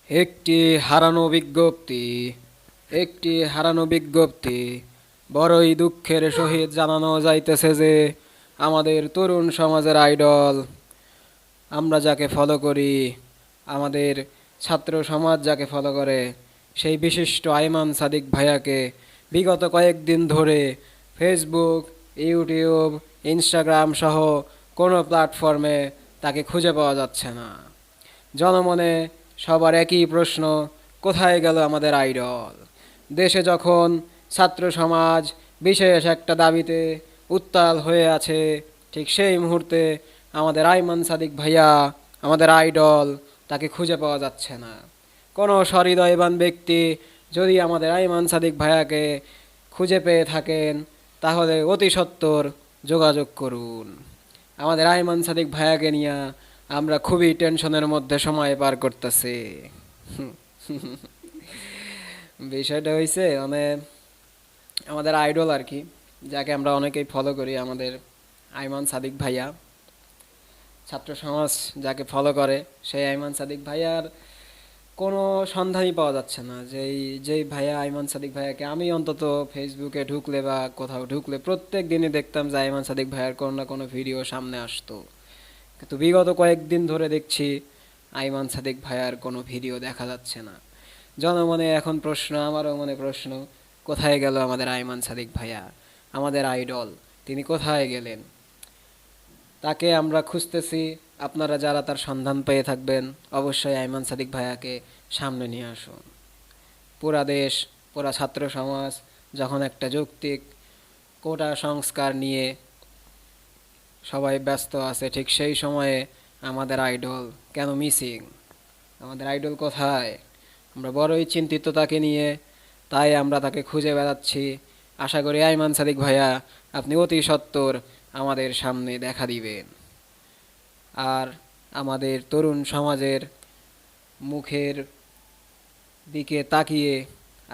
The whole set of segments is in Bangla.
একটি হারানো বিজ্ঞপ্তি একটি হারানো বিজ্ঞপ্তি বড়ই দুঃখের সহিত জানানো যাইতেছে যে আমাদের তরুণ সমাজের আইডল, আমরা যাকে ফলো করি, আমাদের ছাত্র সমাজ যাকে ফলো করে, সেই বিশিষ্ট আইমান সাদিক ভাইয়াকে বিগত কয়েকদিন ধরে ফেসবুক, ইউটিউব, ইনস্টাগ্রাম সহ কোনো প্ল্যাটফর্মে তাকে খুঁজে পাওয়া যাচ্ছে না। জনমনে সবার একই প্রশ্ন, কোথায় গেল আমাদের আইডল? দেশে যখন ছাত্র সমাজ বিশেষ একটা দাবিতে উত্তাল হয়ে আছে, ঠিক সেই মুহূর্তে আমাদের আইমান সাদিক ভাইয়া, আমাদের আইডল, তাকে খুঁজে পাওয়া যাচ্ছে না। কোনো সহৃদয়বান ব্যক্তি যদি আমাদের আইমান সাদিক ভাইয়াকে খুঁজে পেয়ে থাকেন, তাহলে অতি সত্বর যোগাযোগ করুন। আমাদের আইমান সাদিক ভাইয়াকে নিয়ে আমরা খুবই টেনশনের মধ্যে সময় পার করতেছি। বিষয়টা হয়েছে মানে আমাদের আইডল আর কি, যাকে আমরা অনেকেই ফলো করি, আমাদের আইমান সাদিক ভাইয়া, ছাত্র সমাজ যাকে ফলো করে, সেই আইমান সাদিক ভাইয়ার কোনো সন্ধানই পাওয়া যাচ্ছে না। যেই ভাইয়া আইমান সাদিক ভাইয়াকে আমি অন্তত ফেসবুকে ঢুকলে বা কোথাও ঢুকলে প্রত্যেক দিনই দেখতাম যে আইমান সাদিক ভাইয়ার কোনো না কোনো ভিডিও সামনে আসতো, কিন্তু বিগত কয়েকদিন ধরে দেখছি আইমান সাদিক ভাইয়ার কোনো ভিডিও দেখা যাচ্ছে না। জনমনে এখন প্রশ্ন, আমারও মনে প্রশ্ন, কোথায় গেল আমাদের আইমান সাদিক ভাইয়া, আমাদের আইডল? তিনি কোথায় গেলেন? তাকে আমরা খুঁজতেছি। আপনারা যারা তার সন্ধান পেয়ে থাকবেন, অবশ্যই আইমান সাদিক ভাইয়াকে সামনে নিয়ে আসুন। পুরা দেশ, পুরা ছাত্র সমাজ যখন একটা যৌক্তিক কোটা সংস্কার নিয়ে সবাই ব্যস্ত আছে, ঠিক সেই সময়ে আমাদের আইডল কেন মিসিং? আমাদের আইডল কোথায়? আমরা বড়ই চিন্তিত তাকে নিয়ে, তাই আমরা তাকে খুঁজে বেড়াচ্ছি। আশা করি আইমান সাদিক ভাইয়া আপনি অতি সত্বর আমাদের সামনে দেখা দিবেন, আর আমাদের তরুণ সমাজের মুখের দিকে তাকিয়ে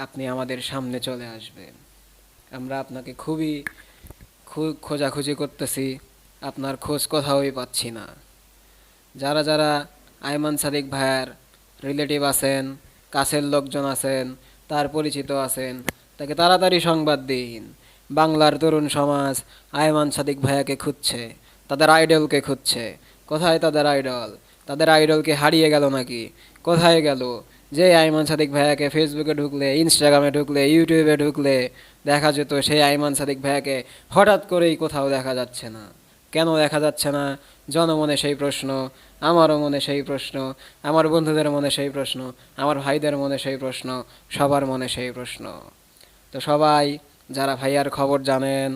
আপনি আমাদের সামনে চলে আসবেন। আমরা আপনাকে খুবই খোঁজাখুঁজি করতেছি, আপনার খোঁজ কোথাওই পাচ্ছি না। যারা যারা আইমান সাদিক ভাইয়ার রিলেটিভ আছেন, কাছের লোকজন আছেন, তার পরিচিত আছেন, তাকে তাড়াতাড়ি সংবাদ দিন। বাংলার তরুণ সমাজ আইমান সাদিক ভাইয়াকে খুঁজছে, তাদের আইডলকে খুঁজছে। কোথায় তাদের আইডল? তাদের আইডলকে হারিয়ে গেল নাকি? কোথায় গেল? যে আইমান সাদিক ভাইয়াকে ফেসবুকে ঢুকলে, ইনস্টাগ্রামে ঢুকলে, ইউটিউবে ঢুকলে দেখা যেত, সেই আইমান সাদিক ভাইয়াকে হঠাৎ করেই কোথাও দেখা যাচ্ছে না। কেন দেখা যাচ্ছে না? জনমনে সেই প্রশ্ন, আমারও মনে সেই প্রশ্ন, আমার বন্ধুদের মনে সেই প্রশ্ন, আমার ভাইদের মনে সেই প্রশ্ন, সবার মনে সেই প্রশ্ন। তো সবাই যারা ভাইয়ার খবর জানেন,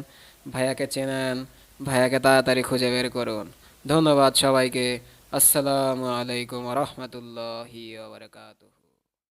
ভাইয়াকে চেনেন, ভাইয়াকে তাড়াতাড়ি খুঁজে বের করুন। ধন্যবাদ সবাইকে। আসসালামু আলাইকুম রহমতুল্লাহি ওয়া বারাকাতুহু।